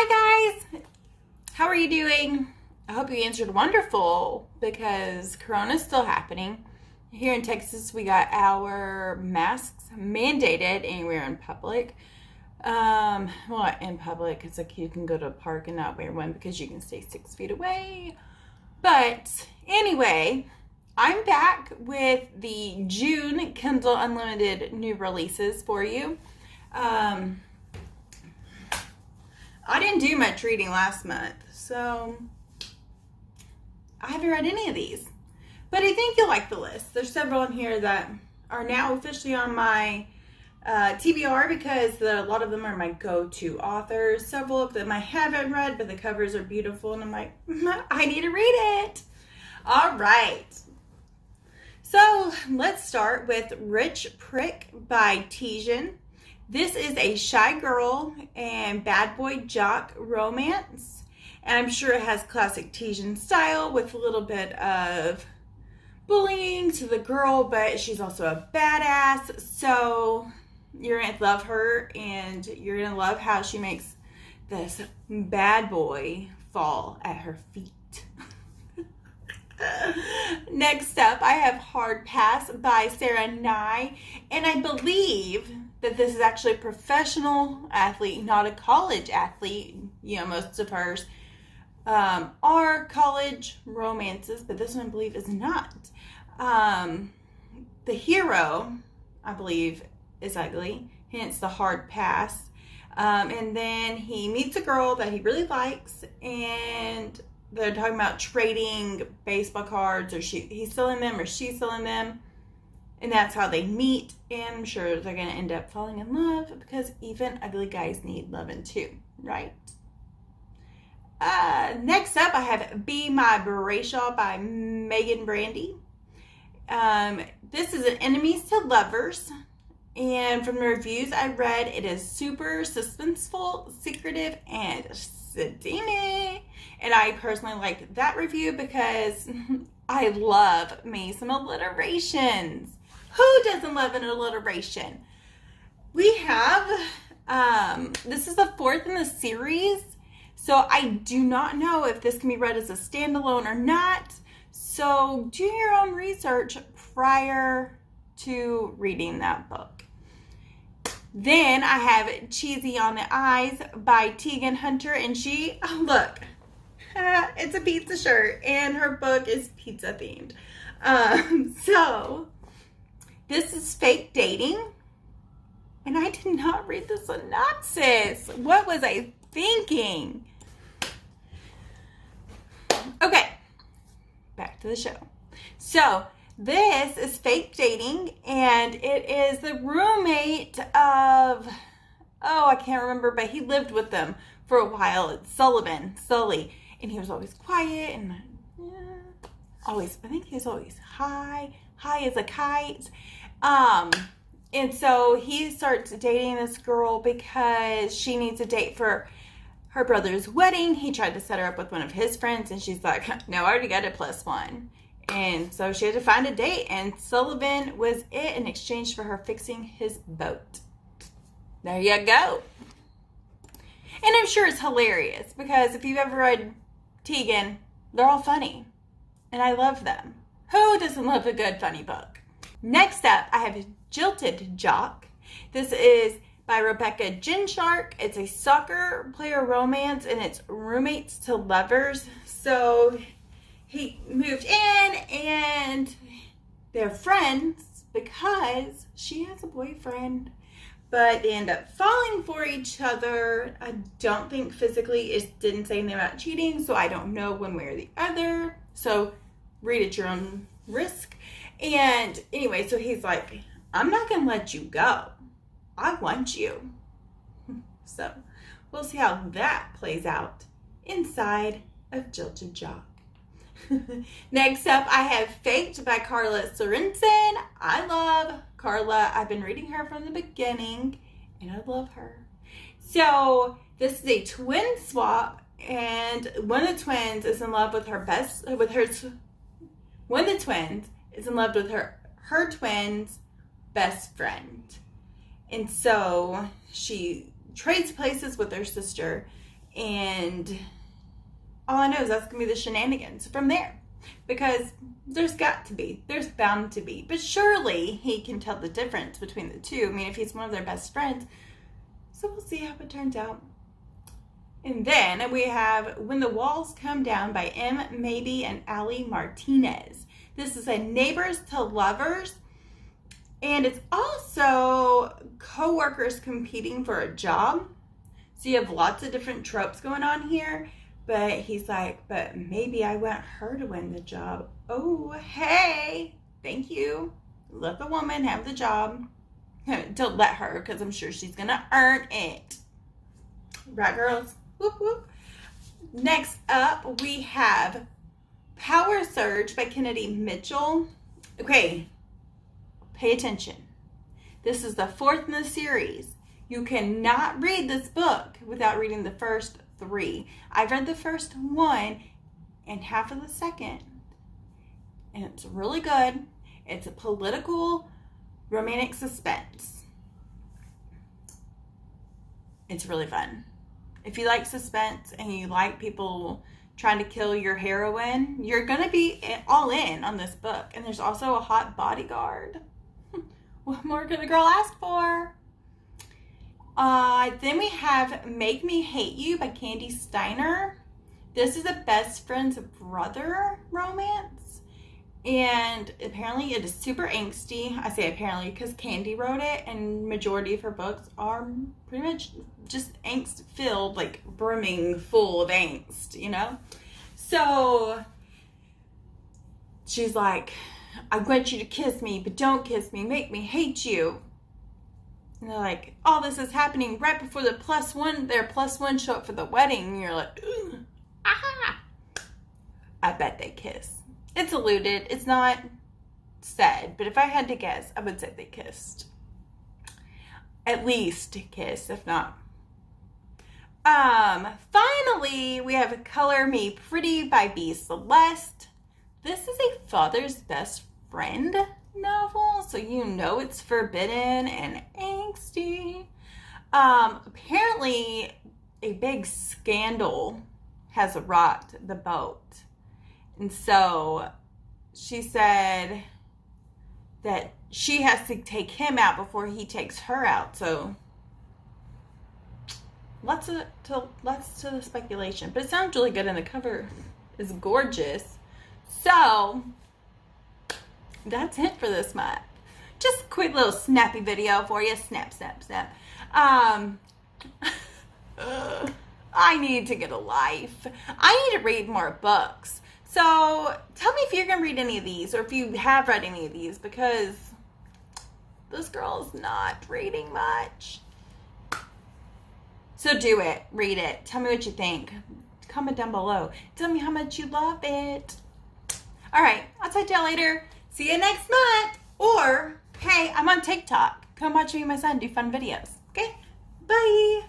Hi guys! How are you doing? I hope you answered wonderful because Corona's still happening. Here in Texas, we got our masks mandated anywhere in public. Well, in public, it's like you can go to a park and not wear one because you can stay 6 feet away. But anyway, I'm back with the June Kindle Unlimited new releases for you. I didn't do much reading last month, so I haven't read any of these. But I think you'll like the list. There's several in here that are now officially on my TBR because a lot of them are my go-to authors. Several of them I haven't read, but the covers are beautiful, and I'm like, I need to read it. All right. So let's start with Rich Prick by Tijan. This is a shy girl and bad boy jock romance. And I'm sure it has classic Tijan style with a little bit of bullying to the girl, but she's also a badass. So you're going to love her, and you're going to love how she makes this bad boy fall at her feet. Next up, I have Hard Pass by Sarah Nye. And I believe that this is actually a professional athlete, not a college athlete. You know, most of hers are college romances, but this one I believe is not. The hero, I believe, is ugly, hence the hard pass. And then he meets a girl that he really likes, and they're talking about trading baseball cards, or he's selling them or she's selling them. And that's how they meet. And I'm sure they're going to end up falling in love because even ugly guys need loving too, right? Next up, I have Be My Brayshaw by Megan Brandy. This is an enemies to lovers. And from the reviews I read, it is super suspenseful, secretive, and steamy. And I personally liked that review because I love me some alliterations. Who doesn't love an alliteration? We have, this is the fourth in the series, so I do not know if this can be read as a standalone or not. So do your own research prior to reading that book. Then I have Cheesy on the Eyes by Tegan Hunter, and she, oh look, it's a pizza shirt, and her book is pizza themed. So this is Fake Dating, and I did not read the synopsis. What was I thinking? Okay, back to the show. So this is Fake Dating, and it is the roommate of, I can't remember, but he lived with them for a while. It's Sully, and he was always quiet and I think he was always high as a kite. And so he starts dating this girl because she needs a date for her brother's wedding. He tried to set her up with one of his friends, and she's like, no, I already got a +1. And so she had to find a date, and Sullivan was it in exchange for her fixing his boat. There you go. And I'm sure it's hilarious because if you've ever read Tegan, they're all funny. And I love them. Who doesn't love a good funny book? Next up, I have Jilted, Jock. This is by Rebecca Ginshark. It's a soccer player romance, and it's roommates to lovers. So he moved in, and they're friends because she has a boyfriend, but they end up falling for each other. I don't think physically. It didn't say anything about cheating, so I don't know one way or the other. So read at your own risk. And anyway, so he's like, I'm not going to let you go. I want you. So we'll see how that plays out inside of Jilted Jock. Next up, I have Faked by Carla Sorensen. I love Carla. I've been reading her from the beginning, and I love her. So this is a twin swap, and one of the twins is in love with her one of the twins is in love with her twin's best friend. And so she trades places with her sister, And all I know is that's going to be the shenanigans from there. Because there's bound to be. But surely he can tell the difference between the two. I mean, if he's one of their best friends. So we'll see how it turns out. And then we have When the Walls Come Down by M. Mabey and Ali Martinez. This is a neighbors to lovers. And it's also co-workers competing for a job. So you have lots of different tropes going on here. But he's like, but maybe I want her to win the job. Oh, hey, thank you. Let the woman have the job. Don't let her, because I'm sure she's going to earn it. Right, girls? Whoop, whoop. Next up, we have Power Surge by Kennedy Mitchell. Okay, pay attention. This is the fourth in the series. You cannot read this book without reading the first 3. I've read the first 1 and half of the second, and it's really good. It's a political romantic suspense. It's really fun. If you like suspense and you like people trying to kill your heroine, you're going to be all in on this book. And there's also a hot bodyguard. What more could a girl ask for? Then we have Make Me Hate You by Candy Steiner. This is a best friend's brother romance. And apparently it is super angsty. I say apparently because Candy wrote it, and majority of her books are pretty much just angst filled, like brimming full of angst, you know? So she's like, I want you to kiss me, but don't kiss me. Make me hate you. And they're like, all this is happening right before their plus one show up for the wedding. And you're like, ah. I bet they kiss. It's alluded. It's not said. But if I had to guess, I would say they kissed. At least kiss, if not. Finally, we have Color Me Pretty by B. Celeste. This is a father's best friend novel, so you know it's forbidden and angsty. Apparently a big scandal has rocked the boat, and so she said that she has to take him out before he takes her out. So lots of the speculation, but it sounds really good, and the cover is gorgeous. So that's it for this month. Just a quick little snappy video for you. Snap, snap, snap. I need to get a life. I need to read more books. So tell me if you're going to read any of these, or if you have read any of these, because this girl's not reading much. So do it. Read it. Tell me what you think. Comment down below. Tell me how much you love it. All right. I'll talk to y'all later. See you next month. Or, hey, I'm on TikTok. Come watch me and my son do fun videos. Okay? Bye.